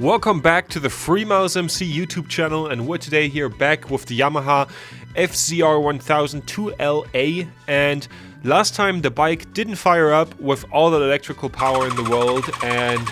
Welcome back to the Freemouse MC YouTube channel, and we're today here back with the Yamaha FZR 1000 2LA. And last time the bike didn't fire up with all the electrical power in the world, and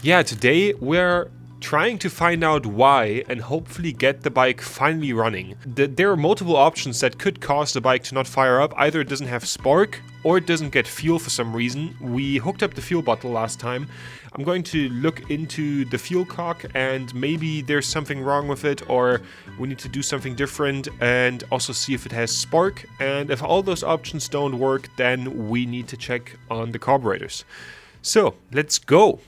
yeah, today we're trying to find out why and hopefully get the bike finally running. There are multiple options that could cause the bike to not fire up. Either it doesn't have spark or it doesn't get fuel for some reason. We hooked up the fuel bottle last time. I'm going to look into the fuel cock and maybe there's something wrong with it, or we need to do something different, and also see if it has spark. And if all those options don't work, then we need to check on the carburetors. So let's go.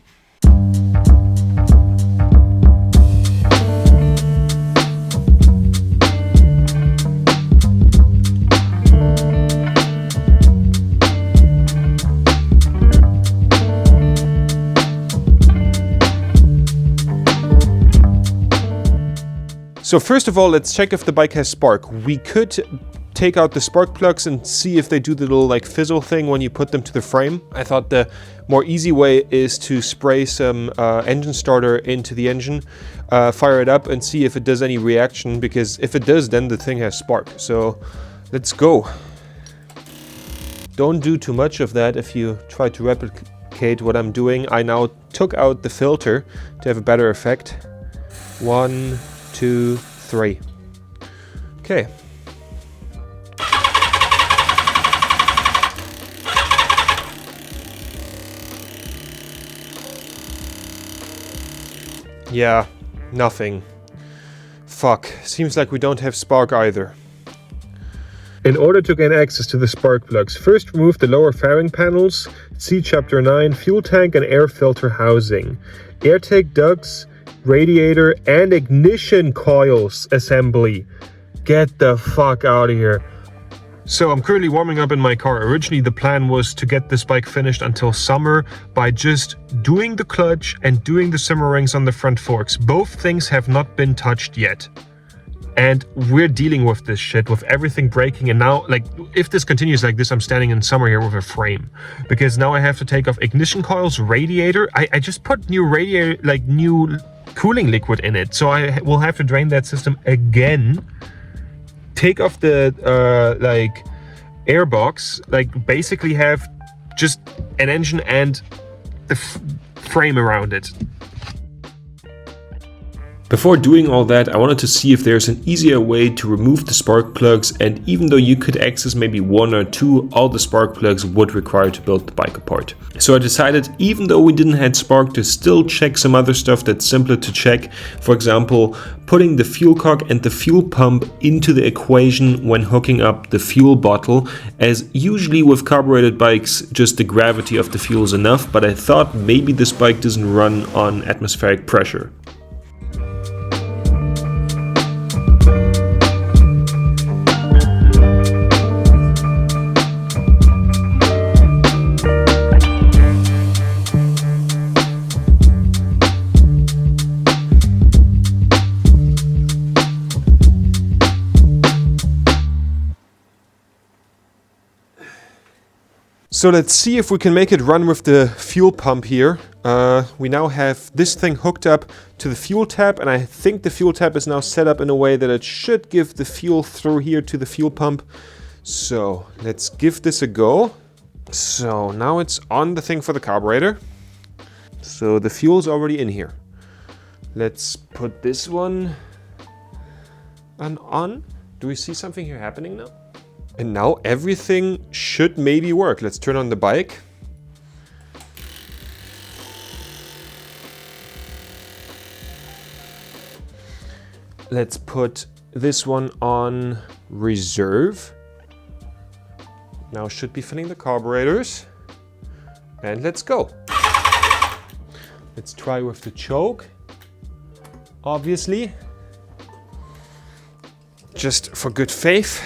So first of all, let's check if the bike has spark. We could take out the spark plugs and see if they do the little like fizzle thing when you put them to the frame. I thought the more easy way is to spray some engine starter into the engine, fire it up and see if it does any reaction, because if it does, then the thing has spark. So let's go. Don't do too much of that if you try to replicate what I'm doing. I now took out the filter to have a better effect. 1, 2, 3. Okay. Yeah, nothing. Fuck. Seems like we don't have spark either. In order to gain access to the spark plugs, first remove the lower fairing panels, see Chapter 9, fuel tank and air filter housing, air tank ducts, radiator and ignition coils assembly. Get the fuck out of here. So I'm currently warming up in my car. Originally the plan was to get this bike finished until summer by just doing the clutch and doing the simmer rings on the front forks. Both things have not been touched yet. And we're dealing with this shit, with everything breaking. And now, like, if this continues like this, I'm standing in summer here with a frame. Because now I have to take off ignition coils, radiator. I just put new radiator, like new cooling liquid in it. So I will have to drain that system again. Take off the, like, air box. Like, basically have just an engine and the frame around it. Before doing all that, I wanted to see if there's an easier way to remove the spark plugs, and even though you could access maybe 1 or 2, all the spark plugs would require to build the bike apart. So I decided, even though we didn't have spark, to still check some other stuff that's simpler to check. For example, putting the fuel cock and the fuel pump into the equation when hooking up the fuel bottle, as usually with carbureted bikes, just the gravity of the fuel is enough, but I thought maybe this bike doesn't run on atmospheric pressure. So let's see if we can make it run with the fuel pump here. We now have this thing hooked up to the fuel tap, and I think the fuel tap is now set up in a way that it should give the fuel through here to the fuel pump. So let's give this a go. So now it's on the thing for the carburetor. So the fuel's already in here. Let's put this one on. Do we see something here happening now? And now everything should maybe work. Let's turn on the bike. Let's put this one on reserve. Now should be filling the carburetors. And let's go. Let's try with the choke. Obviously. Just for good faith.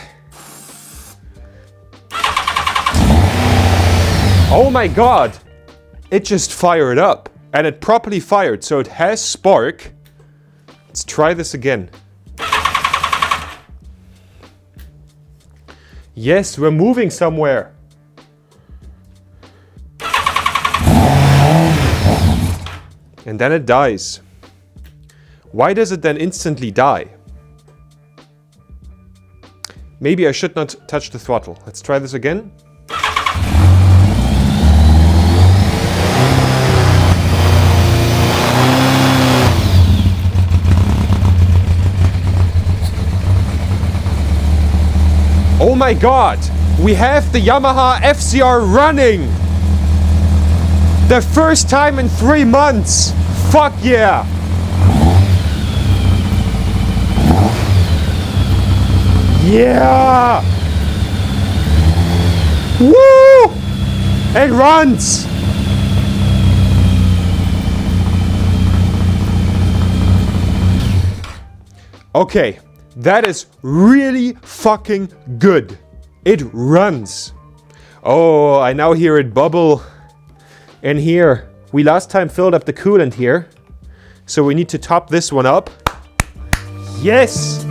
Oh my god! It just fired up, and it properly fired, so it has spark. Let's try this again. Yes, we're moving somewhere. And then it dies. Why does it then instantly die? Maybe I should not touch the throttle. Let's try this again. Oh my god! We have the Yamaha FZR running! The first time in 3 months! Fuck yeah! Yeah! Woo! It runs! Okay, that is really fucking good. It runs. Oh, I now hear it bubble. And here, we last time filled up the coolant here. So we need to top this one up. Yes!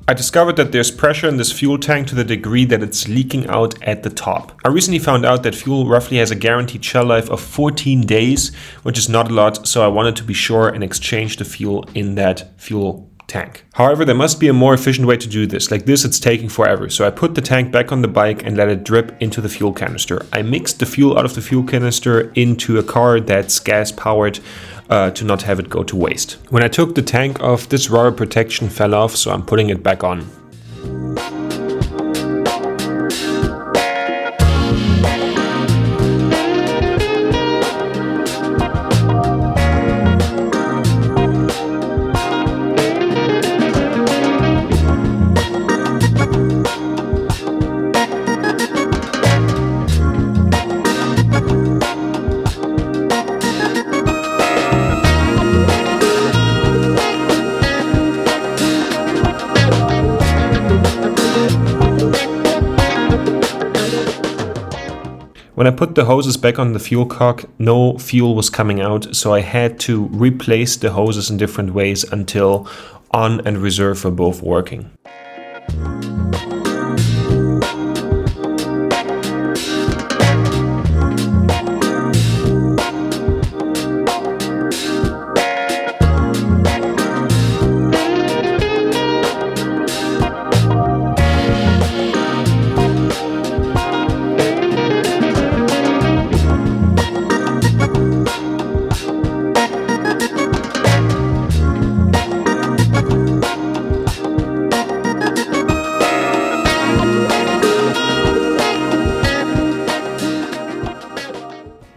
I discovered that there's pressure in this fuel tank to the degree that it's leaking out at the top. I recently found out that fuel roughly has a guaranteed shell life of 14 days, which is not a lot, so I wanted to be sure and exchange the fuel in that fuel tank. However, there must be a more efficient way to do this. Like this, it's taking forever. So I put the tank back on the bike and let it drip into the fuel canister. I mixed the fuel out of the fuel canister into a car that's gas powered, to not have it go to waste. When I took the tank off, this rubber protection fell off, so I'm putting it back on. When I put the hoses back on the fuel cock, no fuel was coming out, so I had to replace the hoses in different ways until on and reserve were both working.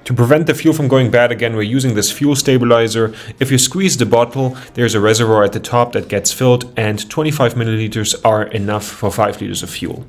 To prevent the fuel from going bad again, we're using this fuel stabilizer. If you squeeze the bottle, there's a reservoir at the top that gets filled, and 25 milliliters are enough for 5 liters of fuel.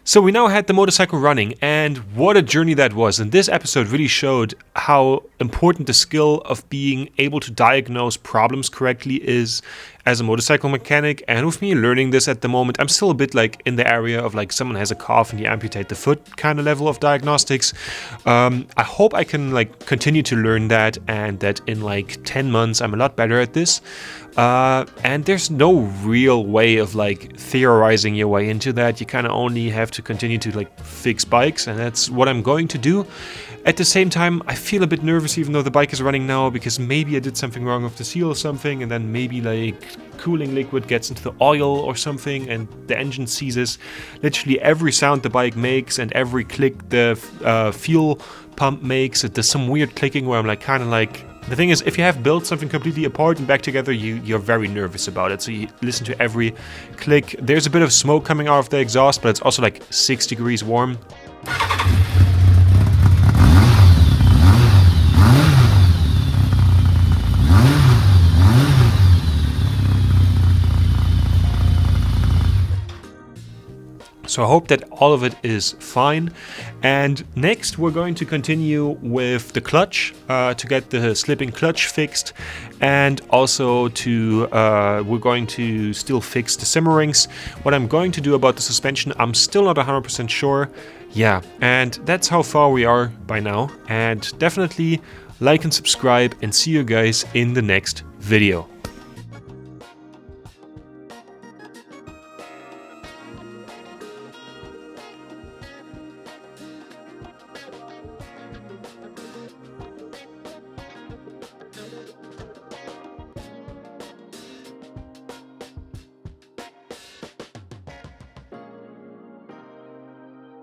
So we now had the motorcycle running, and what a journey that was. And this episode really showed how important the skill of being able to diagnose problems correctly is as a motorcycle mechanic. And with me learning this at the moment, I'm still a bit like in the area of like someone has a cough and you amputate the foot kind of level of diagnostics. I hope I can like continue to learn that, and that in like 10 months I'm a lot better at this. And there's no real way of like theorizing your way into that. You kind of only have to continue to like fix bikes, and that's what I'm going to do. At the same time, I feel a bit nervous even though the bike is running now, because maybe I did something wrong with the seal or something, and then maybe like cooling liquid gets into the oil or something and the engine seizes literally every sound the bike makes and every click the fuel pump makes. It does some weird clicking where I'm like kind of like, the thing is, if you have built something completely apart and back together, you're very nervous about it. So you listen to every click. There's a bit of smoke coming out of the exhaust, but it's also like 6 degrees warm. So I hope that all of it is fine. And next we're going to continue with the clutch to get the slipping clutch fixed, and also to we're going to still fix the simmer rings. What I'm going to do about the suspension, I'm still not 100% sure. Yeah, and that's how far we are by now. And definitely like and subscribe, and see you guys in the next video.